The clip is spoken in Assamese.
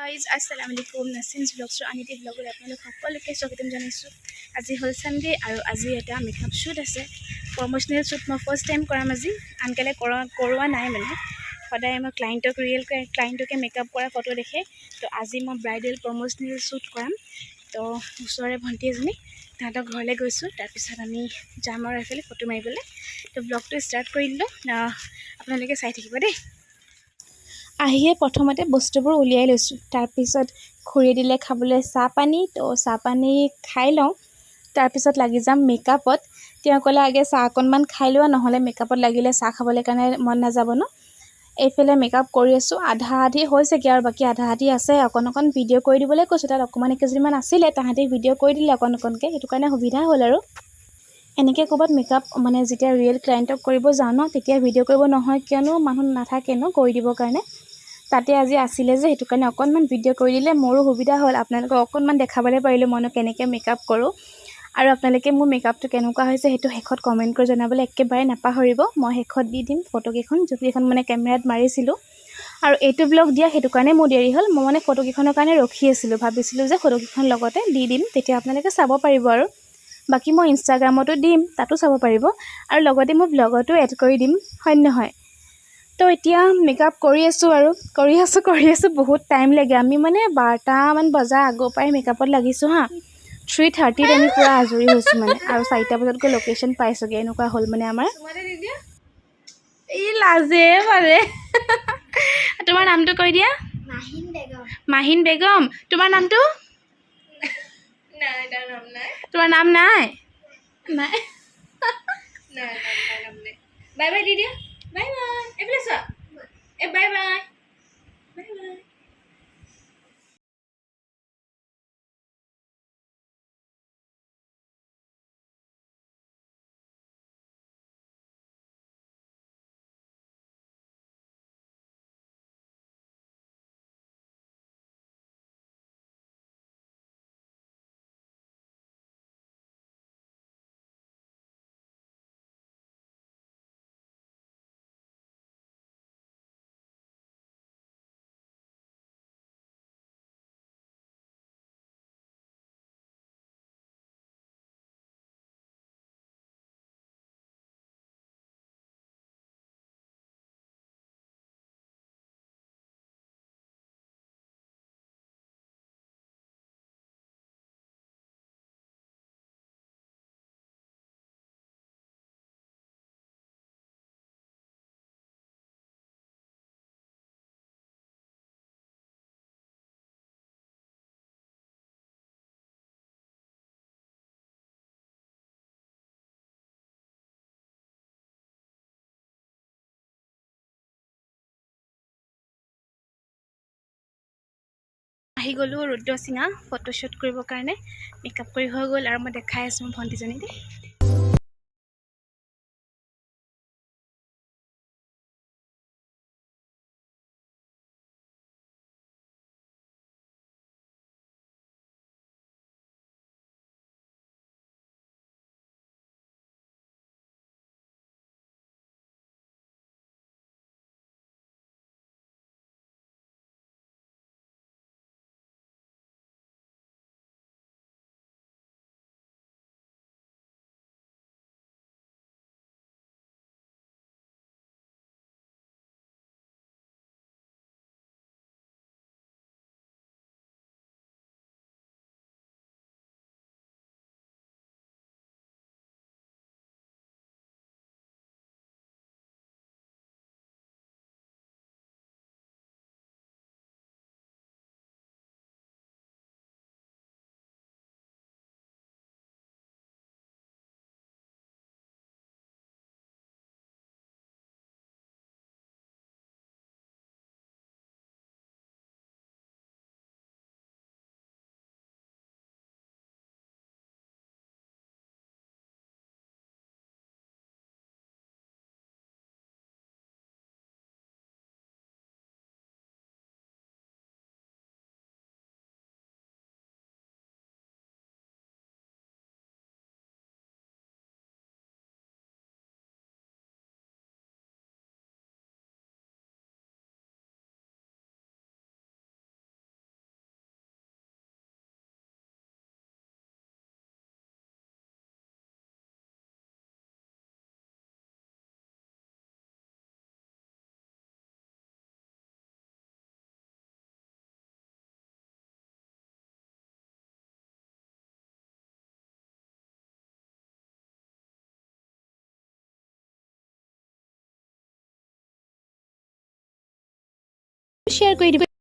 গাইজ আসসালামু আলাইকুম নাছিনছ ব্লগছৰ আনিটি ব্লগত আপোনালোক সকলোকে স্বাগতম জনাইছোঁ। আজি হ'ল ছানডে আৰু আজি এটা মেকআপ শ্বুট আছে, প্ৰমোচনেল শ্বুট। মই ফাৰ্ষ্ট টাইম কৰাম আজি, আনকালে কৰোৱা নাই মানে। সদায় মই ক্লাইণ্টকে মেকআপ কৰা ফটো দেখে, তো আজি মই ব্ৰাইডেল প্ৰমোচনেল শ্বুট কৰাম। তো ওচৰৰে ভণ্টি এজনী, তাহাঁতৰ ঘৰলৈ গৈছোঁ। তাৰপিছত আমি যাম আৰু এইফালে ফটো মাৰিবলৈ। তো ব্লগটো ষ্টাৰ্ট কৰি দিলোঁ, আপোনালোকে চাই থাকিব দেই। আহিয়ে প্ৰথমতে বস্তুবোৰ উলিয়াই লৈছোঁ, তাৰপিছত খুৰী দিলে খাবলৈ চাহ পানী। তো চাহ পানী খাই লওঁ, তাৰপিছত লাগি যাম মেকআপত। তেওঁ ক'লে আগে চাহ অকণমান খাই লোৱা, নহ'লে মেকআপত লাগিলে চাহ খাবলৈ কাৰণে মন নাযাব ন। এইফালে মেকআপ কৰি আছোঁ, আধা আধি হৈছেগৈ আৰু বাকী আধা আধি আছে। অকণ ভিডিঅ' কৰি দিবলৈ কৈছোঁ, তাত অকণমান কেইজনীমান আছিলে, তাহাঁতি ভিডিঅ' কৰি দিলে অকণকৈ, সেইটো কাৰণে সুবিধা হ'ল আৰু। এনেকৈ ক'ৰবাত মেকআপ মানে যেতিয়া ৰিয়েল ক্লাইণ্টক কৰিব যাওঁ ন, তেতিয়া ভিডিঅ' কৰিব নহয়, কিয়নো মানুহ নাথাকে ন কৰি দিবৰ কাৰণে। তাতে আজি আছিলে যে, সেইটো কাৰণে অকণমান ভিডিঅ' কৰি দিলে মোৰো সুবিধা হ'ল। আপোনালোকক অকণমান দেখাবলৈ পাৰিলোঁ মইনো কেনেকৈ মেকআপ কৰোঁ। আৰু আপোনালোকে মোৰ মেকআপটো কেনেকুৱা হৈছে সেইটো শেষত কমেণ্ট কৰি জনাবলৈ একেবাৰে নাপাহৰিব। মই শেষত দি দিম ফটোকেইখন, যিকেইখন মানে কেমেৰাত মাৰিছিলোঁ। আৰু এইটো ব্লগ দিয়া সেইটো কাৰণে মোৰ দেৰি হ'ল। মই মানে ফটোকেইখনৰ কাৰণে ৰখি আছিলোঁ, ভাবিছিলোঁ যে ফটোকেইখন লগতে দি দিম, তেতিয়া আপোনালোকে চাব পাৰিব। আৰু বাকী মই ইনষ্টাগ্ৰামতো দিম, তাতো চাব পাৰিব। আৰু লগতে মই ব্লগতো এড কৰি দিম, হয় নহয়। তো এতিয়া মেকআপ কৰি আছোঁ আৰু কৰি আছোঁ বহুত টাইম লাগে। আমি মানে 12টামান বজাৰ আগৰ পৰাই মেকআপত লাগিছোঁ হা। 3:30ত আমি পূৰা আজৰি হৈছোঁ মানে, আৰু 4টা বজাত গৈ লোকেশ্যন পাইছোঁগৈ। এনেকুৱা হ'ল মানে আমাৰ। ই লাজে পাৰে। তোমাৰ নামটো কৈ দিয়া। মাহিন বেগম। তোমাৰ নামটো? তোমাৰ নাম নাই? নাই। বাই বাই দি দিয়া। Bye bye. এইফালে চোৱা। Bye bye. Bye bye. আহি গ'লোঁ ৰুদ্ৰসিঙা ফটোশ্বুট কৰিবৰ কাৰণে। মেকআপ কৰি হৈ গ'ল আৰু মই দেখাই আছোঁ মোৰ ভণ্টিজনী দেই। শ্বেয়াৰ কৰি দিব।